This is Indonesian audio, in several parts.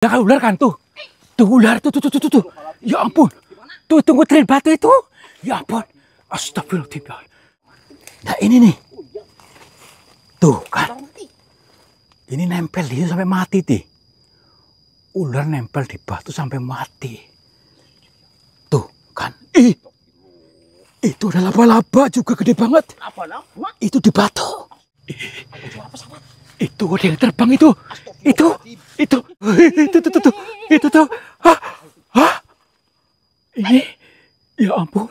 Ya kan ular kan tuh. Tuh ular tuh. Ya ampun. Tuh tunggu tren batu itu. Ya ampun. Astagfirullahaladzim. Nah ini nih. Tuh kan. Ini nempel dia sampai mati nih. Ular nempel di batu sampai mati. Tuh kan. Itu ada laba-laba juga gede banget. Laba-laba? Itu di batu. Itu ada yang terbang itu. Itu tuh. Hah? Ini, ya ampun.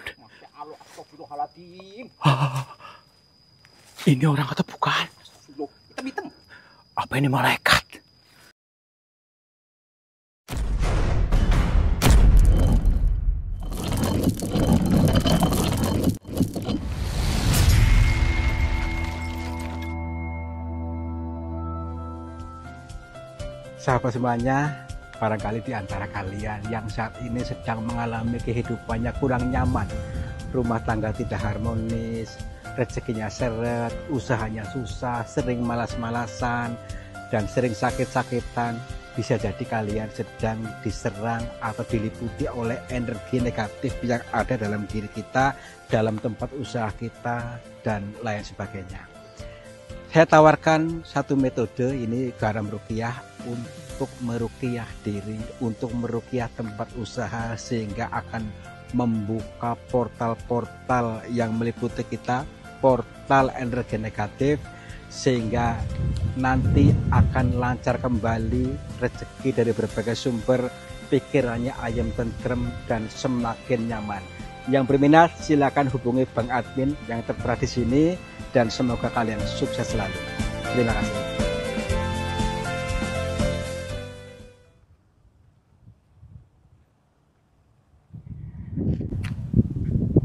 Ini orang atau bukan? Hitam-hitam. Apa ini malaikat? Sahabat semuanya, barangkali di antara kalian yang saat ini sedang mengalami kehidupannya kurang nyaman, rumah tangga tidak harmonis, rezekinya seret, usahanya susah, sering malas-malasan, dan sering sakit-sakitan, bisa jadi kalian sedang diserang atau diliputi oleh energi negatif yang ada dalam diri kita, dalam tempat usaha kita, dan lain sebagainya. Saya tawarkan satu metode, ini garam ruqyah, untuk meruqyah diri, untuk meruqyah tempat usaha, sehingga akan membuka portal-portal yang meliputi kita, portal energi negatif, sehingga nanti akan lancar kembali rezeki dari berbagai sumber, pikirannya ayam tentrem dan semakin nyaman. Yang berminat silakan hubungi Bang Admin yang tertera di sini, dan semoga kalian sukses selalu. Terima kasih.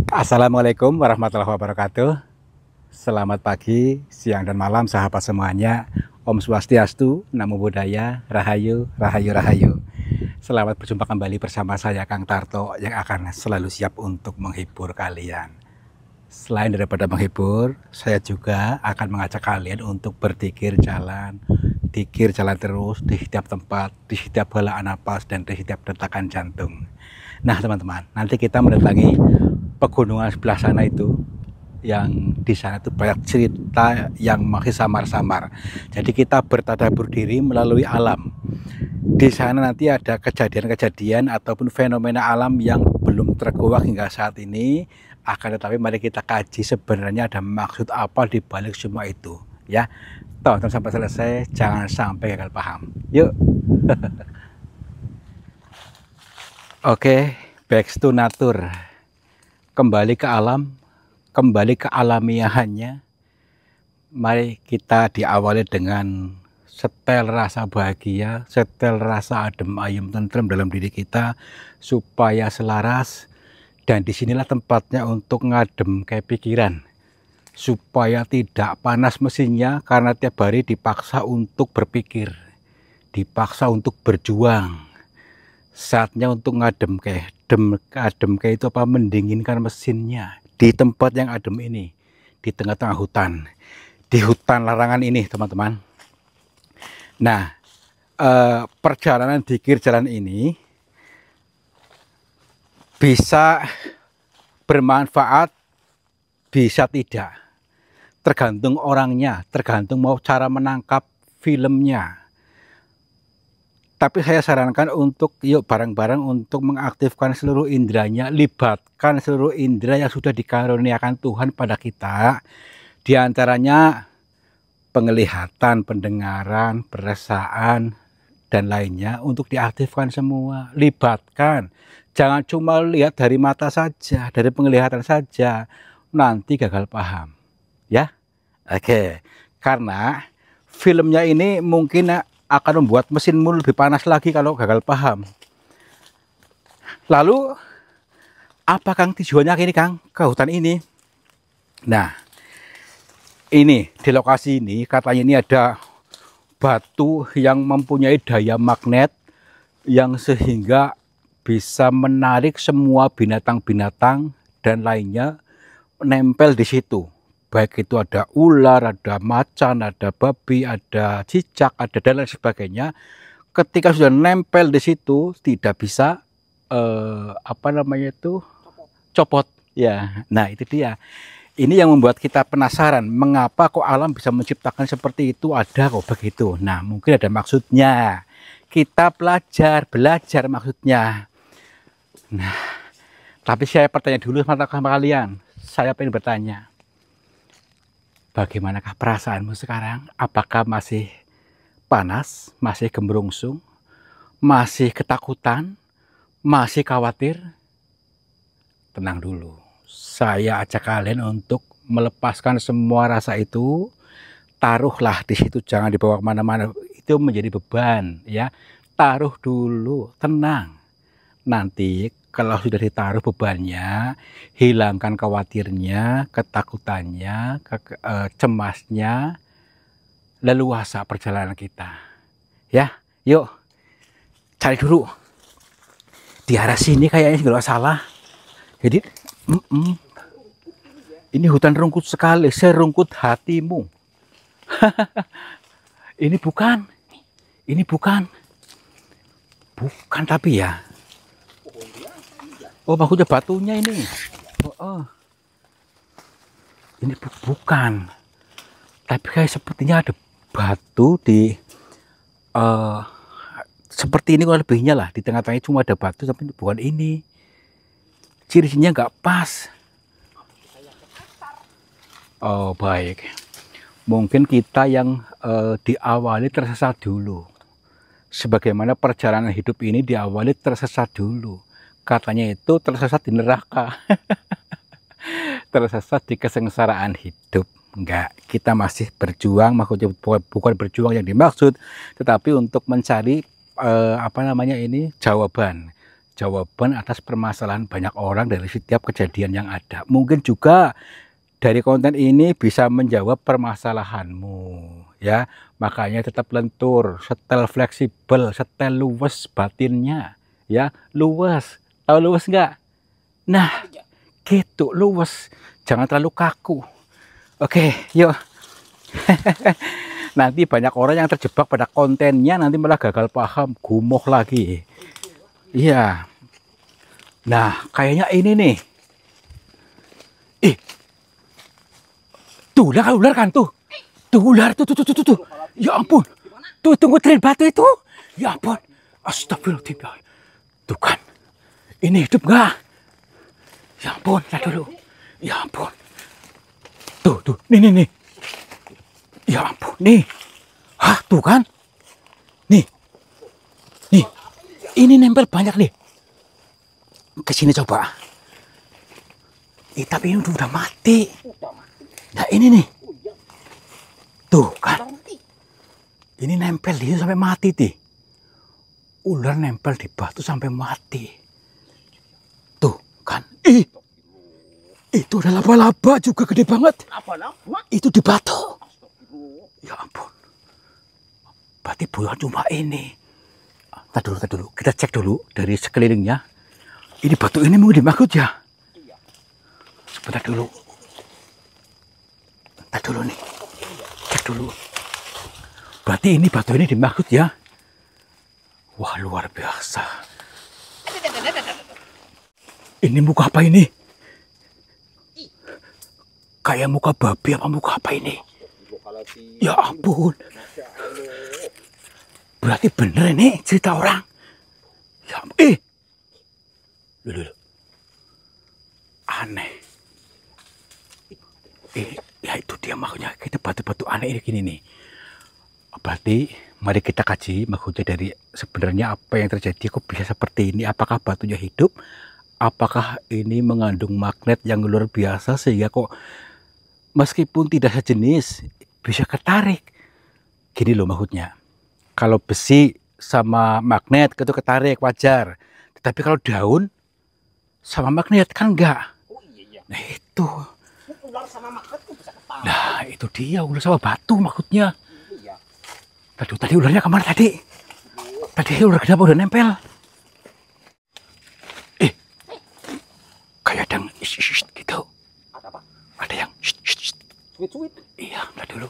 Assalamualaikum warahmatullahi wabarakatuh. Selamat pagi, siang, dan malam sahabat semuanya. Om Swastiastu, Namo Buddhaya, Rahayu, Rahayu, Rahayu. Selamat berjumpa kembali bersama saya Kang Tarto yang akan selalu siap untuk menghibur kalian. Selain daripada menghibur, saya juga akan mengajak kalian untuk berdikir jalan, dikir jalan terus di setiap tempat, di setiap helaan napas, dan di setiap detakan jantung. Nah teman-teman, nanti kita mendatangi pegunungan sebelah sana itu, yang di sana itu banyak cerita yang masih samar-samar. Jadi kita bertadabur diri melalui alam. Di sana nanti ada kejadian-kejadian ataupun fenomena alam yang belum terkuak hingga saat ini. Akan tetapi mari kita kaji sebenarnya ada maksud apa di balik semua itu, ya. Tonton sampai selesai, jangan sampai gagal paham. Yuk. Oke, back to nature. Kembali ke alam, kembali ke alamiahannya. Mari kita diawali dengan setel rasa bahagia, setel rasa adem ayem tentrem dalam diri kita supaya selaras. Dan disinilah tempatnya untuk ngadem kayak pikiran, supaya tidak panas mesinnya karena tiap hari dipaksa untuk berpikir, dipaksa untuk berjuang. Saatnya untuk ngadem kayak itu apa, mendinginkan mesinnya di tempat yang adem ini, di tengah-tengah hutan, di hutan larangan ini teman-teman. Nah, perjalanan dikir jalan ini bisa bermanfaat, bisa tidak, tergantung orangnya, tergantung mau cara menangkap filmnya. Tapi saya sarankan untuk yuk bareng-bareng untuk mengaktifkan seluruh indranya, libatkan seluruh indera yang sudah dikaruniakan Tuhan pada kita, di antaranya penglihatan, pendengaran, perasaan, dan lainnya untuk diaktifkan semua, libatkan. Jangan cuma lihat dari mata saja, dari penglihatan saja, nanti gagal paham, ya. Oke, karena filmnya ini mungkin akan membuat mesinmu lebih panas lagi kalau gagal paham. Lalu, apa Kang tujuannya ini Kang ke hutan ini? Nah, ini di lokasi ini katanya ini ada batu yang mempunyai daya magnet yang sehingga bisa menarik semua binatang-binatang dan lainnya nempel di situ. Baik itu ada ular, ada macan, ada babi, ada cicak, ada dan lain sebagainya. ketika sudah nempel di situ tidak bisa apa namanya itu copot ya. Nah itu dia, ini yang membuat kita penasaran mengapa kok alam bisa menciptakan seperti itu, ada kok begitu. Nah mungkin ada maksudnya, kita belajar maksudnya. Nah tapi saya bertanya dulu sama kalian, saya ingin bertanya, bagaimanakah perasaanmu sekarang? Apakah masih panas, masih gemerungsung, masih ketakutan, masih khawatir? Tenang dulu. Saya ajak kalian untuk melepaskan semua rasa itu. Taruhlah di situ, jangan dibawa kemana-mana. Itu menjadi beban, ya. Taruh dulu, tenang. Nanti kalau sudah ditaruh bebannya, hilangkan khawatirnya, ketakutannya, cemasnya, leluasa perjalanan kita. Ya, yuk cari dulu. Di arah sini kayaknya nggak salah. Jadi, ini hutan rungkut sekali, serungkut hatimu. Ini bukan, bukan tapi ya. Oh, maksudnya batunya ini. Ini bukan. Tapi kayak sepertinya ada batu di seperti ini, kalau lebihnya lah di tengah-tengahnya cuma ada batu, tapi bukan ini. Cirinya nggak pas. Oh baik, mungkin kita yang diawali tersesat dulu. Sebagaimana perjalanan hidup ini diawali tersesat dulu. Katanya itu tersesat di neraka. Tersesat di kesengsaraan hidup. Enggak, kita masih berjuang, maksudnya bukan berjuang yang dimaksud, tetapi untuk mencari apa namanya ini, jawaban atas permasalahan banyak orang dari setiap kejadian yang ada. Mungkin juga dari konten ini bisa menjawab permasalahanmu, ya. Makanya tetap lentur, setel fleksibel, setel luwes batinnya, ya. Luwes, tahu luwes nggak? Nah, gitu, luwes, jangan terlalu kaku. Oke, yuk. Nanti banyak orang yang terjebak pada kontennya, nanti malah gagal paham, gumoh lagi. Iya. Nah, kayaknya ini nih. Tuh, ular kan tuh. Tuh ular, tuh. Ya ampun. Tuh, tunggu tren batu itu. Ya ampun. Astagfirullahaladzim. Tuh kan. Ini hidup nggak? Ya ampun, lihat dulu. Ya ampun. Tuh. Nih. Ya ampun, nih. Hah, tuh kan. Nih. Ini nempel banyak nih. Kesini coba. Tapi ini udah mati. Nah ini nih. Tuh kan. Ini nempel di situ sampai mati nih. Ular nempel di batu sampai mati. Tuh kan. Itu ada laba-laba juga gede banget. Itu di batu. Ya ampun. Berarti bukan cuma ini. Tadi dulu. Kita cek dulu dari sekelilingnya. Ini batu ini mungkin dimaksud ya? Sebentar dulu. Tadi dulu nih. Cek dulu. Berarti ini batu ini dimaksud ya? Wah, luar biasa. Ini muka apa ini? Kayak muka babi apa muka apa ini? Ya ampun. Berarti bener ini cerita orang. Ya ampun. Loh. Aneh. Ya itu dia makanya, kita batu-batu aneh ini gini nih. Berarti mari kita kaji maksudnya dari sebenarnya apa yang terjadi, kok bisa seperti ini. Apakah batunya hidup? Apakah ini mengandung magnet yang luar biasa sehingga kok meskipun tidak sejenis bisa ketarik? Gini loh maksudnya. Kalau besi sama magnet itu ketarik wajar. Tetapi kalau daun sama magnet kan enggak. Nah itu. Ular sama magnet tuh bisa ketarik. Nah itu dia, ular sama batu maksudnya. Tadi ularnya kemana tadi? Tadi ular kenapa udah nempel? Kayak ada yang gitu. Ada yang sweet. Iya, tadi dulu.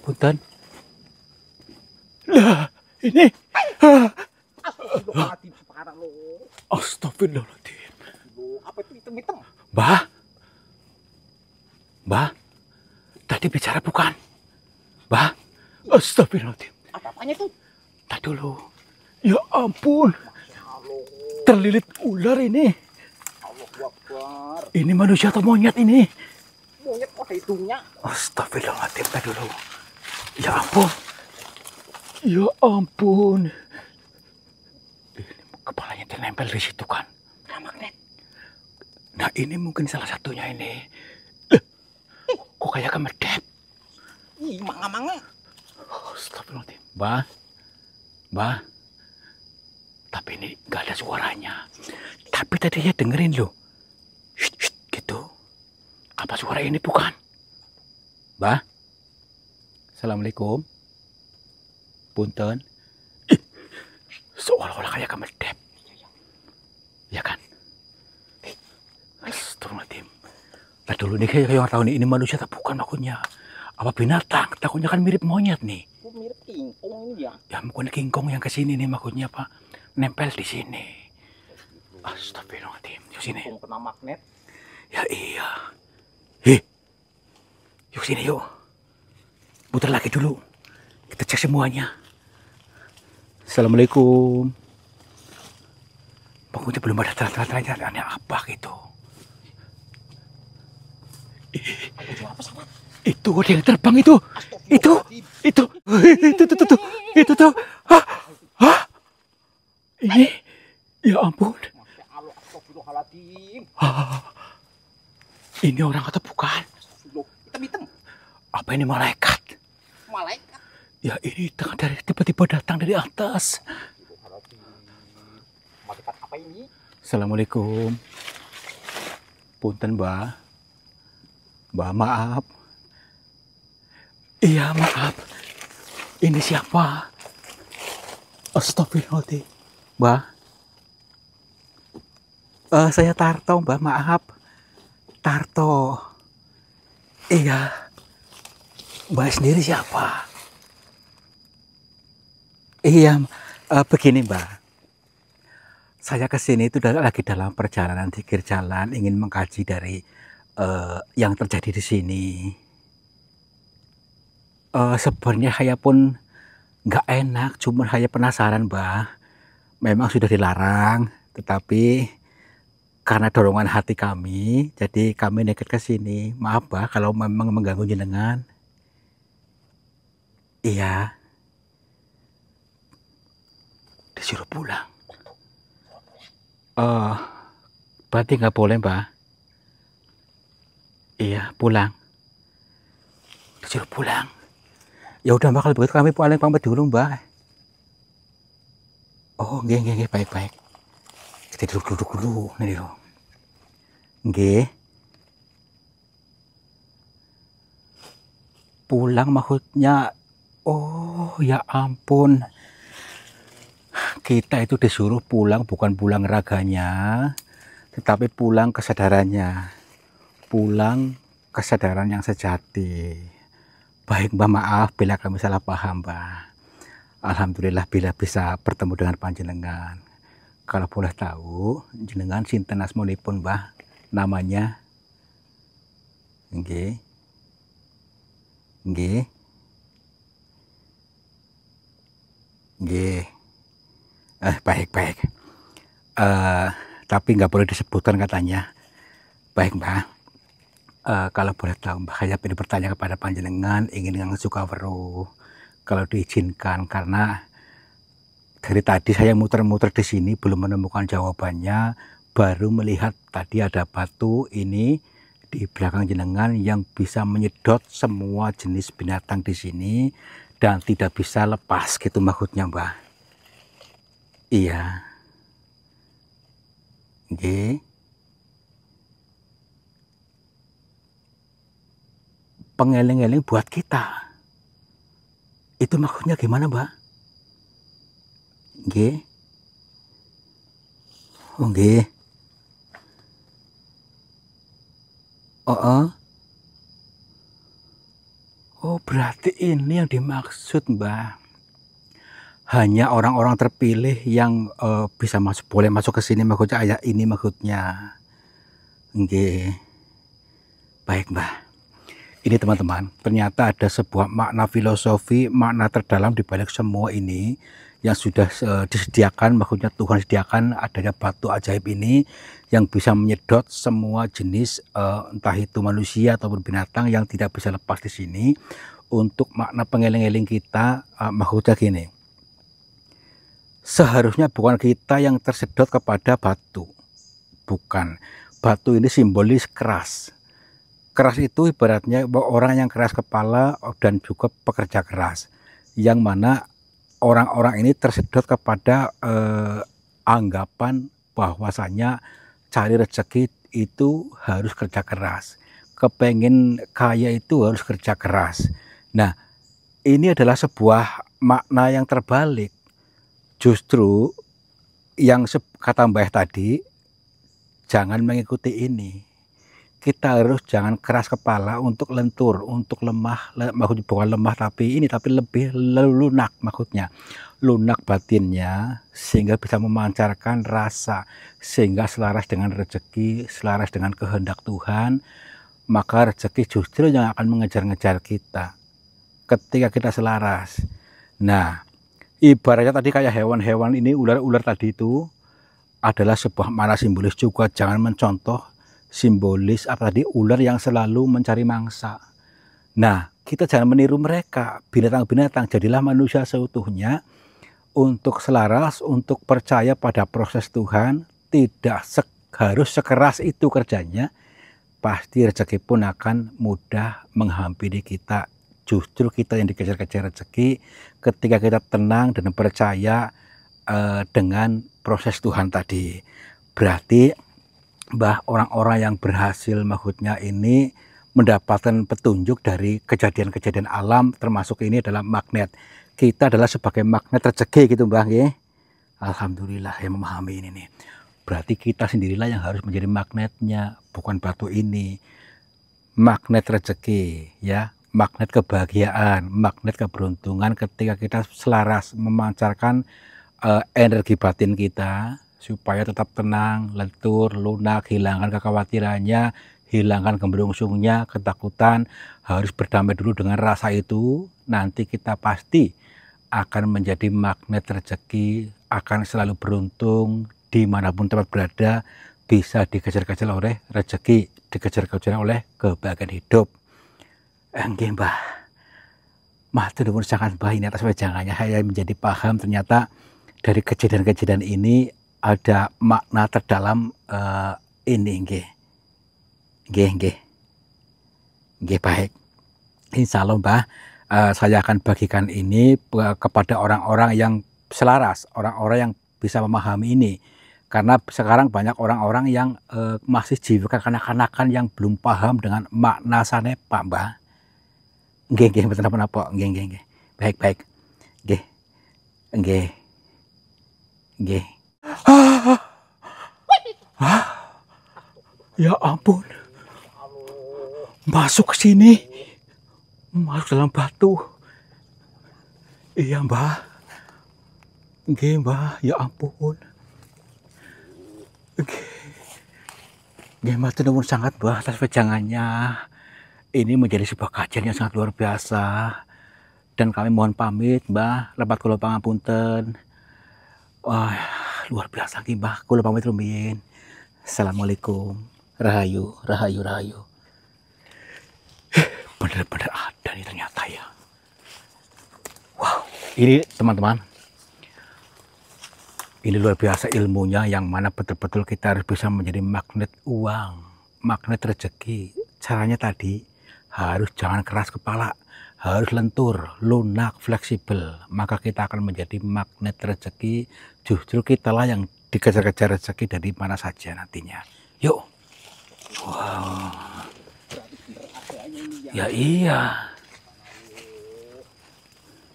Punten. Lah, Ini. Astagfirullahaladzim, separah lo. Astagfirullahaladzim. Apa itu hitam-hitam? Mbah. Mbah. Tadi bicara bukan? Mbah. Astagfirullahaladzim. Apa-apanya tuh? Tadi dulu. Ya ampun. Terlilit ular ini. Allahu Akbar. Ini manusia atau monyet ini? Monyet kok ada hidungnya? Astagfirullahaladzim. Tadi dulu. Ya ampun. Ya ampun. Ini kepalanya ternempel di situ kan. Nah, magnet. Nah ini mungkin salah satunya ini. Kok kayak kemedep? Ih, manga-manga. Astagfirullahaladzim. Mbah. Mbah. Tapi ini gak ada suaranya. Tapi tadi saya dengerin loh. Shh, shh, gitu. Apa suara ini bukan? Mbah. Assalamualaikum. Punten. Seolah-olah kayak kemedep. Ya kan? Astagfirullahaladzim. Nah dulu nih kayak orang tahu nih ini manusia tak bukan maksudnya. Apa binatang? Takutnya kan mirip monyet nih. Kok mirip kingkong ini ya? Ya mungkin kingkong yang kesini nih maksudnya Pak. Nempel di sini. Astagfirullahaladzim. Yuk sini. Kingkong kena magnet. Ya iya. Hei. Yuk sini yuk. Putar lagi dulu. Kita cek semuanya. Assalamualaikum. Pokoknya belum ada tanda-tanda aneh apa gitu. Apa pesawat? Itu ada yang terbang itu. Itu. Itu tuh. Hah? Hah? Ini. Ya ampun. Masya Allah, astagfirullahaladzim. Ini orang atau bukan? Hitam-hitam. Apa ini malaikat? Malaikat. Ya ini dari tiba-tiba datang dari atas. Astagfirullahaladzim. Malaikat apa ini? Assalamualaikum. Punten Mbak. Mbak maaf. Iya maaf. Ini siapa? Astagfirullahaladzim. Mbak. Saya Tarto Mbak, maaf. Tarto. Iya. Mbak sendiri siapa? Iya, begini Mbak. Saya kesini itu lagi dalam perjalanan pikir jalan, ingin mengkaji dari yang terjadi di sini. Sebenarnya saya pun nggak enak, cuma saya penasaran Mbak. Memang sudah dilarang, tetapi karena dorongan hati kami, jadi kami nekat ke sini. Maaf Mbak kalau memang mengganggu jenengan. Iya. Disuruh pulang. Berarti nggak boleh Mbak. Iya, pulang. Disuruh pulang. Ya udah Mbak, kalau begitu kami paling pamit dulu Mbak. Oh, nggih, baik. Kita duduk dulu. Nih dulu. Nggih. Pulang maksudnya, oh ya ampun. Kita itu disuruh pulang, bukan pulang raganya, tetapi pulang kesadarannya. Pulang kesadaran yang sejati. Baik Mbak, maaf bila kami salah paham Mbak. Alhamdulillah bila bisa bertemu dengan panjenengan. Kalau boleh tahu, jenengan sinten asmanipun Mbah? Namanya? Nggih. Nggih. Nggih. Baik. Tapi nggak boleh disebutkan katanya. Baik Mbah. Kalau boleh tahu Mbah, saya ingin bertanya kepada panjenengan, ingin yang suka weruh. Kalau diizinkan, karena dari tadi saya muter-muter di sini belum menemukan jawabannya, baru melihat tadi ada batu ini di belakang jenengan yang bisa menyedot semua jenis binatang di sini dan tidak bisa lepas gitu maksudnya Mbah. Iya. Nggih. Pengeling-eling buat kita. Itu maksudnya gimana Mbak? Nggih. Oh nggih. Oh berarti ini yang dimaksud Mbak. hanya orang-orang terpilih yang bisa masuk, boleh masuk ke sini, maksudnya ayat ini maksudnya. Nggih. Baik, Mbah. Ini teman-teman, ternyata ada sebuah makna filosofi, makna terdalam di balik semua ini yang sudah disediakan, maksudnya Tuhan sediakan adanya batu ajaib ini yang bisa menyedot semua jenis entah itu manusia ataupun binatang yang tidak bisa lepas di sini untuk makna pengeling-eling kita. Maksudnya gini, seharusnya bukan kita yang tersedot kepada batu, bukan. Batu ini simbolis keras. Keras itu ibaratnya orang yang keras kepala dan juga pekerja keras, yang mana orang-orang ini tersedot kepada anggapan bahwasanya cari rezeki itu harus kerja keras, kepengen kaya itu harus kerja keras. Nah, ini adalah sebuah makna yang terbalik. Justru yang kata Mbah tadi, jangan mengikuti ini. Kita harus jangan keras kepala untuk lentur, untuk lemah, maksudnya bukan lemah tapi lebih lunak, maksudnya lunak batinnya sehingga bisa memancarkan rasa, sehingga selaras dengan rezeki, selaras dengan kehendak Tuhan, maka rezeki justru yang akan mengejar-ngejar kita ketika kita selaras. Nah, ibaratnya tadi kayak hewan-hewan ini, ular-ular tadi itu adalah sebuah makna simbolis juga. Jangan mencontoh simbolis apa tadi, ular yang selalu mencari mangsa. Nah, kita jangan meniru mereka, binatang-binatang. Jadilah manusia seutuhnya untuk selaras, untuk percaya pada proses Tuhan. Tidak harus sekeras itu kerjanya, pasti rezeki pun akan mudah menghampiri kita. Justru kita yang dikejar-kejar rezeki ketika kita tenang dan percaya dengan proses Tuhan tadi. Berarti Mbah, orang-orang yang berhasil maksudnya ini mendapatkan petunjuk dari kejadian-kejadian alam, termasuk ini adalah magnet. Kita adalah sebagai magnet rezeki gitu, Mbah, ya. Alhamdulillah yang memahami ini nih. Berarti kita sendirilah yang harus menjadi magnetnya, bukan batu ini. Magnet rezeki, ya, magnet kebahagiaan, magnet keberuntungan ketika kita selaras memancarkan energi batin kita supaya tetap tenang, lentur, lunak, hilangkan kekhawatirannya, hilangkan gembrungsungnya, ketakutan, harus berdamai dulu dengan rasa itu. Nanti kita pasti akan menjadi magnet rezeki, akan selalu beruntung dimanapun tempat berada, bisa dikejar-kejar oleh rezeki, dikejar-kejar oleh kebahagiaan hidup. Nggih, Mbah. Matur nuwun sangat, Mbah, ini atas wejangannya saya menjadi paham ternyata dari kejadian-kejadian ini ada makna terdalam ini, nggih, baik. Insya Allah, Mbah, saya akan bagikan ini kepada orang-orang yang selaras, orang-orang yang bisa memahami ini. Karena sekarang banyak orang-orang yang masih jiwa kekanak-kanakan yang belum paham dengan makna sanepa, Mbah. Nggih, mboten napa-napa, nggih. Baik. Nggih. Ya ampun. Masuk ke sini. Masuk dalam batu. Iya, Mbah. Nggih, Mbah, ya ampun. Nggih, matur nuwun sangat, Mbah, atas wejangannya. Ini menjadi sebuah kajian yang sangat luar biasa. Dan kami mohon pamit, Mbah, lepat kula pangapunten. Wah, luar biasa nggih, Mbah. Kula pamit rumiyin. Assalamualaikum. Rahayu. Benar-benar ada nih ternyata ya. Wow, ini teman-teman. Ini luar biasa ilmunya, yang mana betul-betul kita harus bisa menjadi magnet uang, magnet rezeki. Caranya tadi harus jangan keras kepala, harus lentur, lunak, fleksibel. Maka kita akan menjadi magnet rezeki. Justru kitalah yang dikejar-kejar rezeki dari mana saja nantinya. Yuk. Wow. Ya iya.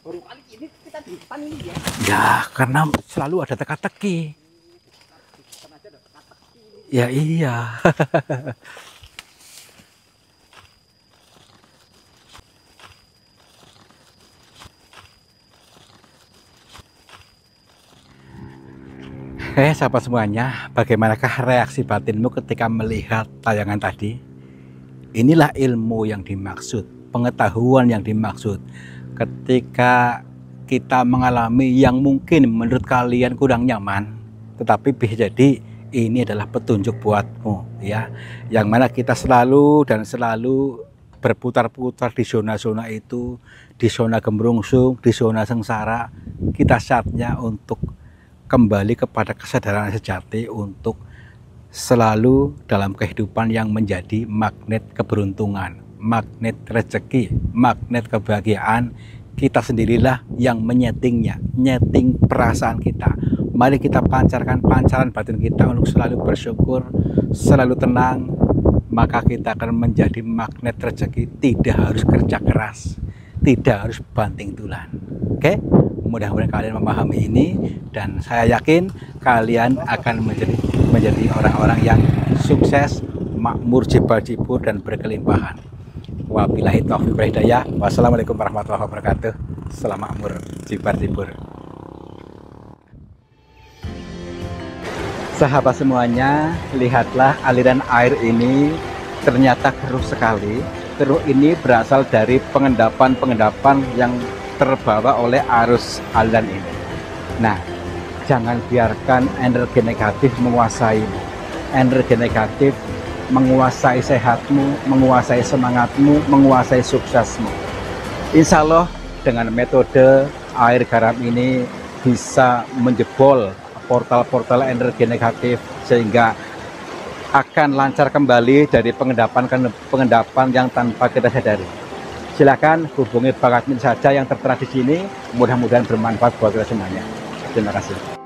Baru kali ini kita di depan ini ya. Ya, karena selalu ada teka-teki. Ya iya. Sahabat semuanya, bagaimanakah reaksi batinmu ketika melihat tayangan tadi? Inilah ilmu yang dimaksud, pengetahuan yang dimaksud. Ketika kita mengalami yang mungkin menurut kalian kurang nyaman, tetapi bisa jadi ini adalah petunjuk buatmu, ya. Yang mana kita selalu berputar-putar di zona-zona itu, di zona gemerungsung, di zona sengsara. Kita saatnya untuk kembali kepada kesadaran sejati, untuk selalu dalam kehidupan yang menjadi magnet keberuntungan, magnet rezeki, magnet kebahagiaan. Kita sendirilah yang menyetingnya, nyeting perasaan kita. Mari kita pancarkan pancaran batin kita untuk selalu bersyukur, selalu tenang, maka kita akan menjadi magnet rezeki. Tidak harus kerja keras, tidak harus banting tulang. Oke? Mudah-mudahan kalian memahami ini, dan saya yakin kalian akan menjadi orang-orang yang sukses, makmur, jibal-jibur, dan berkelimpahan. Wabillahi taufiq wal hidayah. Wassalamualaikum warahmatullahi wabarakatuh. Salam makmur, jibal-jibur. Sahabat semuanya, lihatlah aliran air ini ternyata keruh sekali. Keruh ini berasal dari pengendapan yang terbawa oleh arus aliran ini. Nah, jangan biarkan energi negatif menguasaimu. Energi negatif menguasai sehatmu, menguasai semangatmu, menguasai suksesmu. Insya Allah dengan metode air garam ini bisa menjebol portal-portal energi negatif, sehingga akan lancar kembali dari pengendapan yang tanpa kita sadari. Silakan hubungi Bang Admin saja yang tertera di sini. Mudah-mudahan bermanfaat buat kita semuanya. Terima kasih.